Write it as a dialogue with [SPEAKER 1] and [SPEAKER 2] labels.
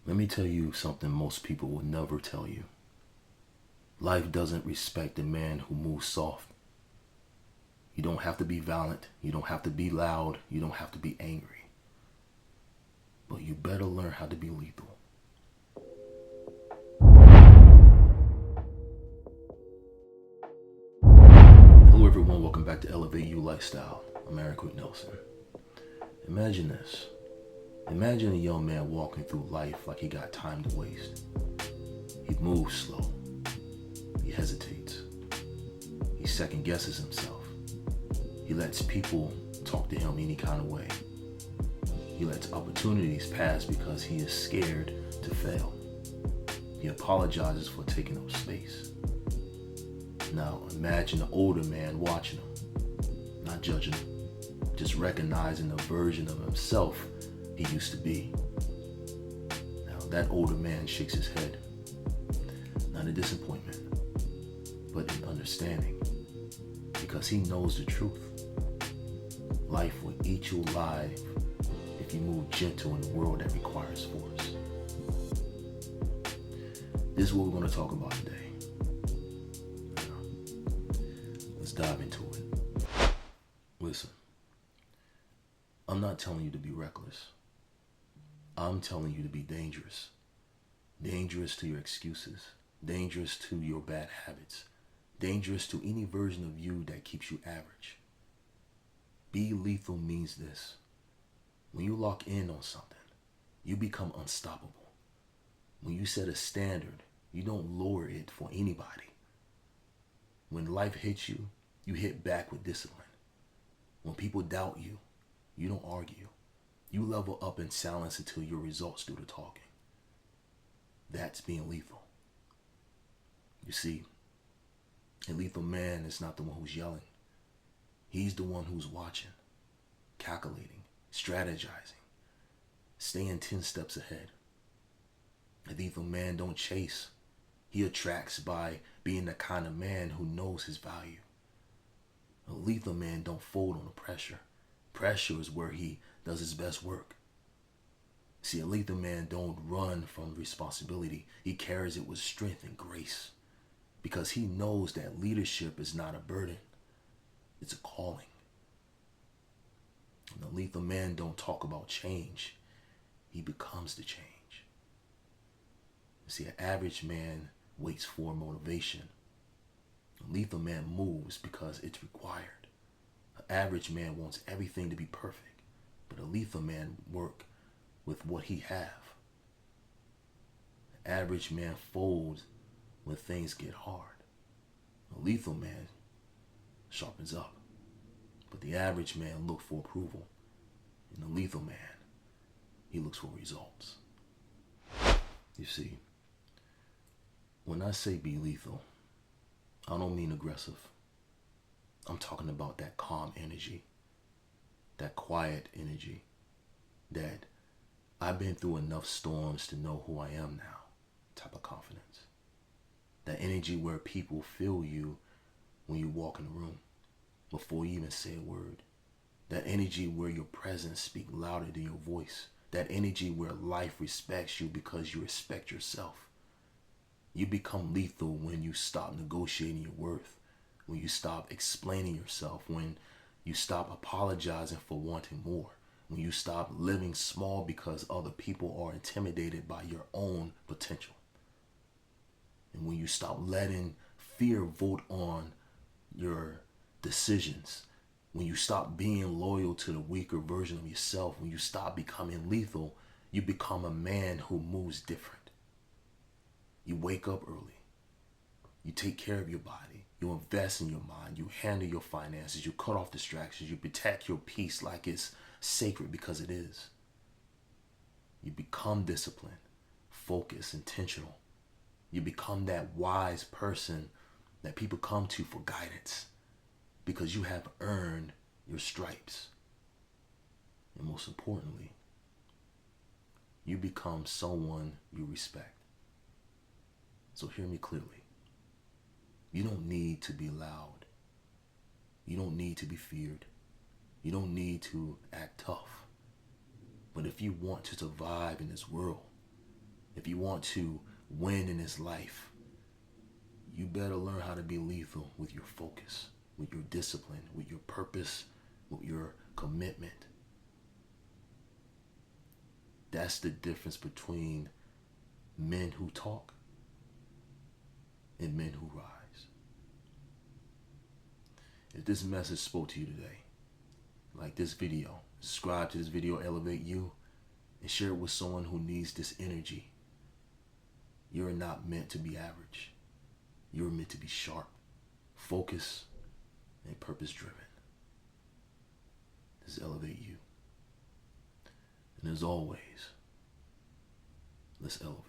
[SPEAKER 1] Let me tell you something most people will never tell you. Life doesn't respect a man who moves soft. You don't have to be violent. You don't have to be loud. You don't have to be angry. But you better learn how to be lethal. Hello everyone, welcome back to Elevate You Lifestyle. I'm Eric Quick Nelson. Imagine this. Imagine a young man walking through life like he got time to waste. He moves slow. He hesitates. He second guesses himself. He lets people talk to him any kind of way. He lets opportunities pass because he is scared to fail. He apologizes for taking up space. Now imagine an older man watching him, not judging him, just recognizing the version of himself he used to be. Now that older man shakes his head, not in disappointment, but in understanding, because he knows the truth. Life will eat you alive if you move gentle in a world that requires force. This is what we're going to talk about today. Let's dive into it. Listen, I'm not telling you to be reckless. I'm telling you to be dangerous. Dangerous to your excuses. Dangerous to your bad habits. Dangerous to any version of you that keeps you average. Be lethal means this. When you lock in on something, you become unstoppable. When you set a standard, you don't lower it for anybody. When life hits you, you hit back with discipline. When people doubt you, you don't argue. You level up in silence until your results do the talking. That's being lethal. You see, a lethal man is not the one who's yelling. He's the one who's watching, calculating, strategizing, staying 10 steps ahead. A lethal man don't chase. He attracts by being the kind of man who knows his value. A lethal man don't fold on the pressure. Pressure is where he does his best work. See, a lethal man don't run from responsibility. He carries it with strength and grace, because he knows that leadership is not a burden. It's a calling. And the lethal man don't talk about change. He becomes the change. You see, an average man waits for motivation. A lethal man moves because it's required. An average man wants everything to be perfect, but a lethal man works with what he have. An average man folds when things get hard. A lethal man sharpens up, but the average man looks for approval, and the lethal man, he looks for results. You see, when I say be lethal, I don't mean aggressive. I'm talking about that calm energy, that quiet energy, that I've been through enough storms to know who I am now type of confidence. That energy where people feel you when you walk in the room before you even say a word. That energy where your presence speaks louder than your voice. That energy where life respects you because you respect yourself. You become lethal when you stop negotiating your worth, when you stop explaining yourself, when you stop apologizing for wanting more, when you stop living small because other people are intimidated by your own potential, and when you stop letting fear vote on your decisions, when you stop being loyal to the weaker version of yourself, when you stop becoming lethal, you become a man who moves different. You wake up early. You take care of your body. You invest in your mind. You handle your finances. You cut off distractions. You protect your peace like it's sacred, because it is. You become disciplined, focused, intentional. You become that wise person that people come to for guidance, because you have earned your stripes. And most importantly, you become someone you respect. So hear me clearly. You don't need to be loud. You don't need to be feared. You don't need to act tough. But if you want to survive in this world, If you want to win in this life, you better learn how to be lethal with your focus, with your discipline, with your purpose, with your commitment. That's the difference between men who talk and men who rise. If this message spoke to you today, like this video, subscribe to this video, elevate you, and share it with someone who needs this energy. You're not meant to be average. You're meant to be sharp, focused, and purpose driven. This elevate you. And as always, let's elevate.